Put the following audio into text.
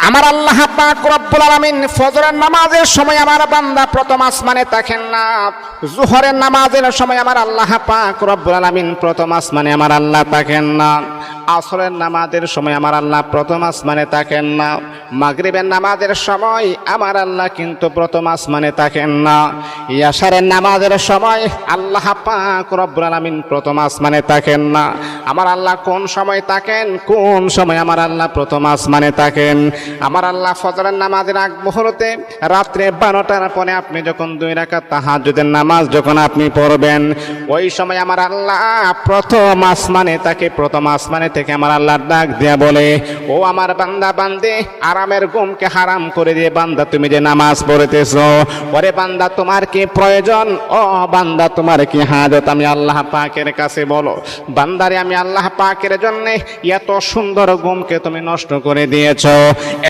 আমার আল্লাহ পাক রব্বুল আলামিন ফজরের নামাজের সময় আমার বান্দা প্রথম আসমানে থাকেন না, জোহরের নামাজের সময় আমার আল্লাহ পাক রব্বুল আলামিন প্রথম আসমানে আমার আল্লাহ থাকেন না, আসরের নামাজের সময় আমার আল্লাহ প্রথম আসমানে থাকেন না, মাগরিবের নামাজের সময় আমার আল্লাহ কিন্তু প্রথম আসমানে থাকেন না, ইয়াশারের নামাজের সময় আল্লাহ পাক রব্বুল আলামিন প্রথম আসমানে থাকেন না। আমার আল্লাহ কোন সময় থাকেন, কোন সময় আমার আল্লাহ প্রথম আসমানে থাকেন? আমার আল্লাহ ফজরের নামাজের আগ মুহূর্তে রাত্রে 12টার পরে আপনি যখন 2 রাকাত তাহাজ্জুদের নামাজ যখন আপনি পড়বেন, ওই সময় আমার আল্লাহ প্রথম আসমানে থাকে। প্রথম আসমানে থেকে আমার আল্লাহ ডাক দিয়া বলে, ও আমার বান্দা বান্দি, আরামের ঘুমকে হারাম করে দিয়ে বান্দা তুমি যে নামাজ পড়তেছো, ওরে বান্দা তোমার কি প্রয়োজন, ও বান্দা তোমার কি হাজত, আমি আল্লাহ পাকের কাছে বলো। বান্দারে আমি আল্লাহ পাকের জন্য এত সুন্দর ঘুমকে তুমি নষ্ট করে দিয়েছো।